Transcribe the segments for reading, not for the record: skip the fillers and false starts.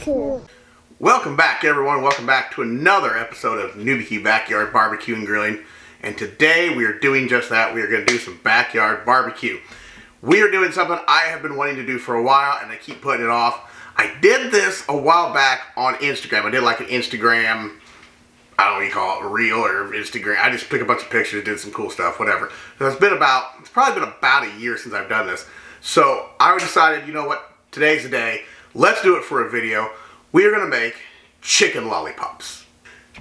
barbecue. Welcome back, everyone. Welcome back to another episode of Newbie Backyard Barbecue and Grilling. And today we are doing just that. We are going to do some backyard barbecue. We are doing something I have been wanting to do for a while, and I keep putting it off. I did this a while back on Instagram. I did like an Instagram, I don't know what you call it, a reel or Instagram. I just took a bunch of pictures, did some cool stuff, whatever. So it's probably been about a year since I've done this. So I decided, you know what, today's the day. Let's do it for a video. We are going to make chicken lollipops.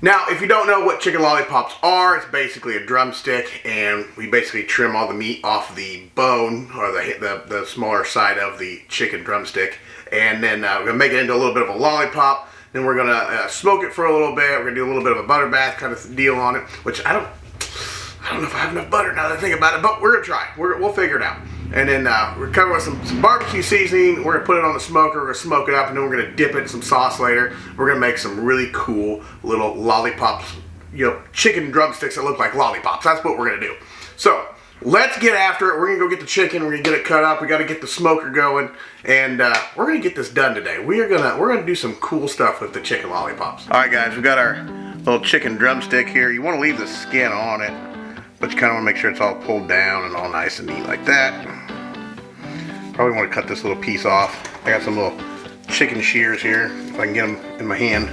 Now, if you don't know what chicken lollipops are, it's basically a drumstick, and we basically trim all the meat off the bone, or the smaller side of the chicken drumstick, and then we're going to make it into a little bit of a lollipop. Then we're going to smoke it for a little bit. We're going to do a little bit of a butter bath kind of deal on it, which I don't know if I have enough butter now that I think about it, but we're going to try. We'll figure it out. And then we're covering with some barbecue seasoning. We're going to put it on the smoker. We're going to smoke it up, and then we're going to dip it in some sauce later. We're going to make some really cool little lollipops, you know, chicken drumsticks that look like lollipops. That's what we're going to do. So let's get after it. We're going to go get the chicken. We're going to get it cut up. We got to get the smoker going, and we're going to get this done today. We're going to do some cool stuff with the chicken lollipops. All right, guys, we got our little chicken drumstick here. You want to leave the skin on it, but you kind of want to make sure it's all pulled down and all nice and neat like that. Probably want to cut this little piece off. I got some little chicken shears here, if I can get them in my hand.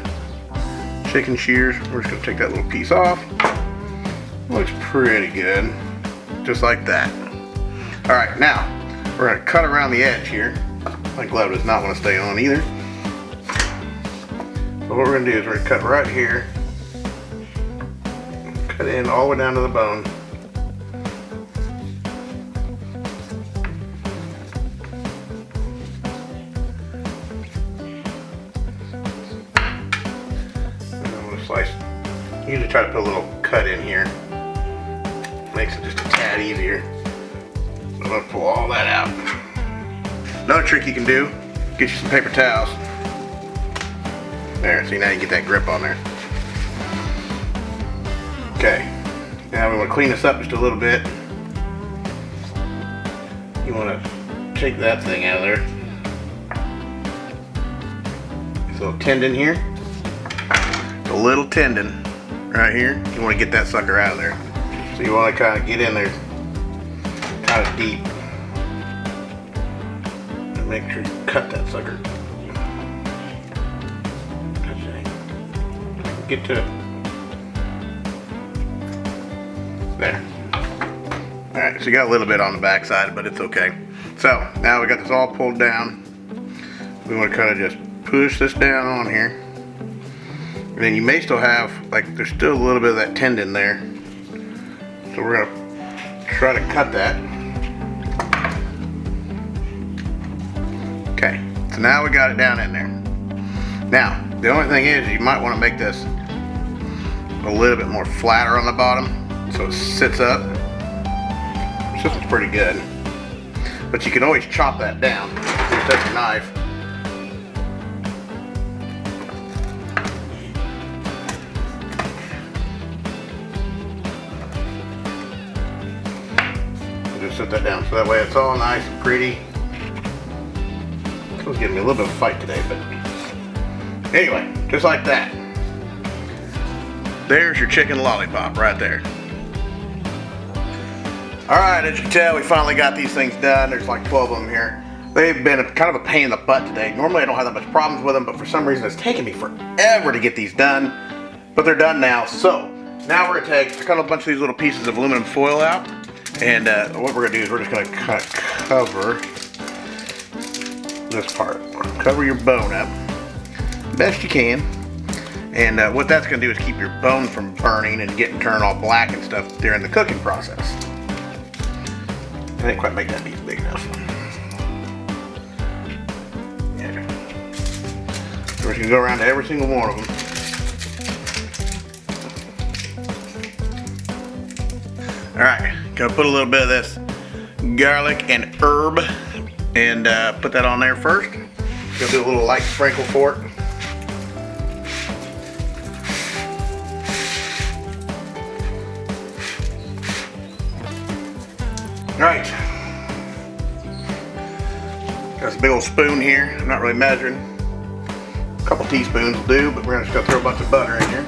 Chicken shears. We're just going to take that little piece off. Looks pretty good. Just like that. Alright, now we're going to cut around the edge here. My glove does not want to stay on either. So what we're going to do is we're going to cut right here. Cut in all the way down to the bone. Slice. Usually try to put a little cut in here. Makes it just a tad easier. I'm going to pull all that out. Another trick you can do, get you some paper towels. There, see, now you get that grip on there. Okay, now we want to clean this up just a little bit. You want to take that thing out of there. This little tendon here. A little tendon right here. You want to get that sucker out of there. So you want to kind of get in there kind of deep and make sure you cut that sucker. Get to it. There. Alright, so you got a little bit on the back side, but it's okay. So now we got this all pulled down. We want to kind of just push this down on here. And then you may still have, like, there's still a little bit of that tendon there. So we're going to try to cut that. Okay, so now we got it down in there. Now, the only thing is you might want to make this a little bit more flatter on the bottom so it sits up. This one's pretty good. But you can always chop that down. Just take a knife. Just set that down so that way it's all nice and pretty. It was giving me a little bit of a fight today, but anyway, just like that. There's your chicken lollipop right there. Alright, as you can tell, we finally got these things done. There's like 12 of them here. They've been kind of a pain in the butt today. Normally I don't have that much problems with them, but for some reason it's taken me forever to get these done. But they're done now. So now we're going to cut a bunch of these little pieces of aluminum foil out. And what we're going to do is we're just going to kind of cover this part. Cover your bone up best you can. And what that's going to do is keep your bone from burning and getting turned all black and stuff during the cooking process. I didn't quite make that piece big enough. Yeah. So we're going to go around to every single one of them. Alright, gonna put a little bit of this garlic and herb and put that on there first. Gonna do a little light sprinkle for it. Alright. Got this big old spoon here. I'm not really measuring. couple teaspoons will do, but we're just gonna throw a bunch of butter in here.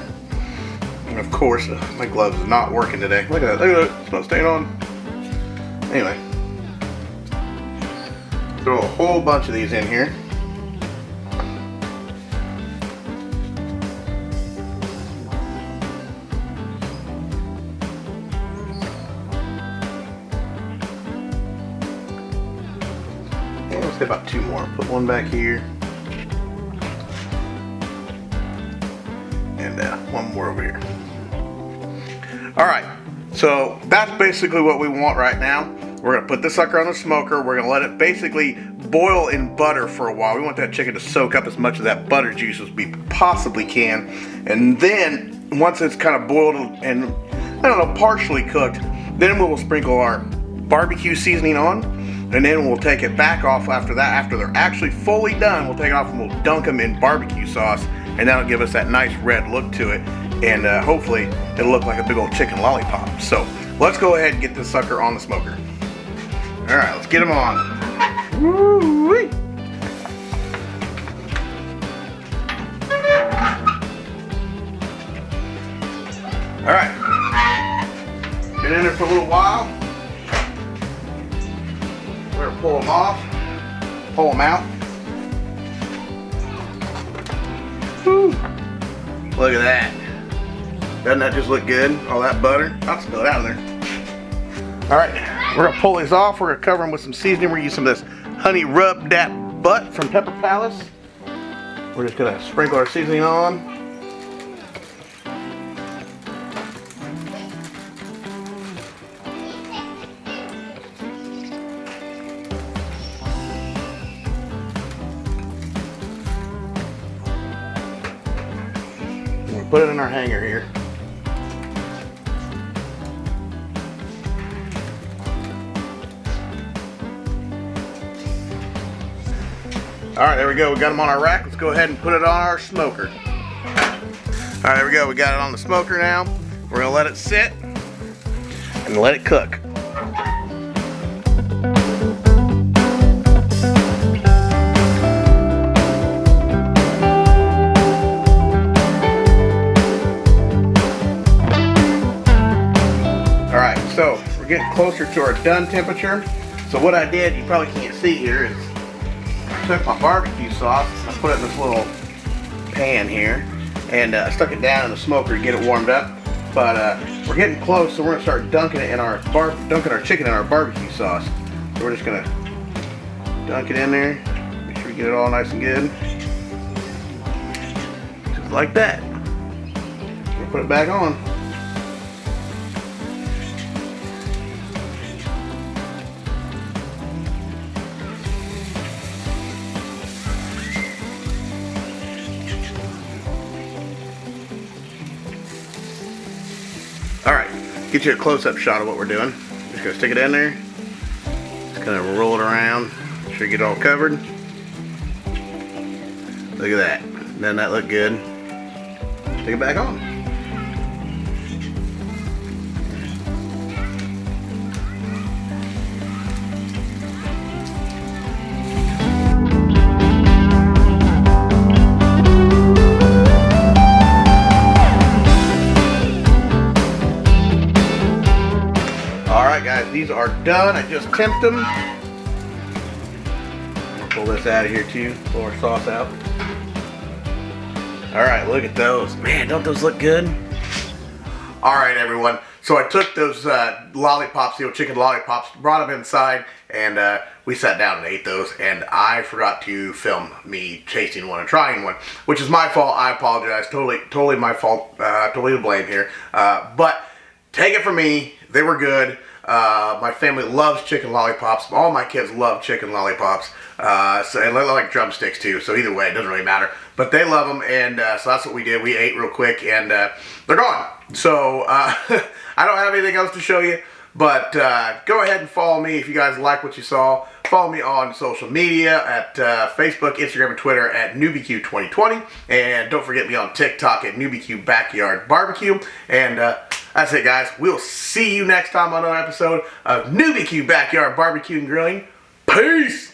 And of course, my gloves is not working today. Look at that, look at that, it's not staying on. Anyway, throw a whole bunch of these in here. And let's get about 2 more. Put one back here. And one more over here. Alright, so that's basically what we want right now. We're going to put this sucker on the smoker. We're going to let it basically boil in butter for a while. We want that chicken to soak up as much of that butter juice as we possibly can. And then, once it's kind of boiled and, I don't know, partially cooked, then we will sprinkle our barbecue seasoning on. And then we'll take it back off after that. After they're actually fully done, we'll take it off and we'll dunk them in barbecue sauce. And that'll give us that nice red look to it. And hopefully it'll look like a big old chicken lollipop. So let's go ahead and get this sucker on the smoker. All right, let's get them on. Woo-wee. All right, been in there for a little while. We're gonna pull them off, pull them out. Woo. Look at that. Doesn't that just look good? All that butter. I'll spill it out of there. All right, we're gonna pull these off. We're gonna cover them with some seasoning. We're gonna use some of this honey rub dat butt from Pepper Palace. We're just gonna sprinkle our seasoning on. Put it in our hanger here. All right, there we go. We got them on our rack. Let's go ahead and put it on our smoker. All right, there we go. We got it on the smoker now. We're gonna let it sit and let it cook. So we're getting closer to our done temperature. So what I did, you probably can't see here, is I took my barbecue sauce, I put it in this little pan here, and I stuck it down in the smoker to get it warmed up. But we're getting close, so we're gonna start dunking it in our dunking our chicken in our barbecue sauce. So we're just gonna dunk it in there, make sure we get it all nice and good, just like that. We'll put it back on. Alright, get you a close-up shot of what we're doing. Just gonna stick it in there. Just kind of roll it around. Make sure you get it all covered. Look at that. Doesn't that look good? Stick it back on. Alright guys, these are done. I just temped them. I'm gonna pull this out of here too, pull our sauce out. Alright, look at those. Man, don't those look good? Alright everyone, so I took those lollipops, chicken lollipops, brought them inside, and we sat down and ate those, and I forgot to film me tasting one and trying one, which is my fault. I apologize. Totally my fault. Totally to blame here. But take it from me, they were good. My family loves chicken lollipops. All my kids love chicken lollipops. So, and they like drumsticks too. So either way, it doesn't really matter. But they love them, and so that's what we did. We ate real quick, and they're gone. So I don't have anything else to show you. But go ahead and follow me if you guys like what you saw. Follow me on social media at Facebook, Instagram, and Twitter at NewbieQ2020. And don't forget me on TikTok at NewbieQ Backyard Barbecue. And that's it, guys. We'll see you next time on another episode of NewbieQ Backyard Barbecue and Grilling. Peace!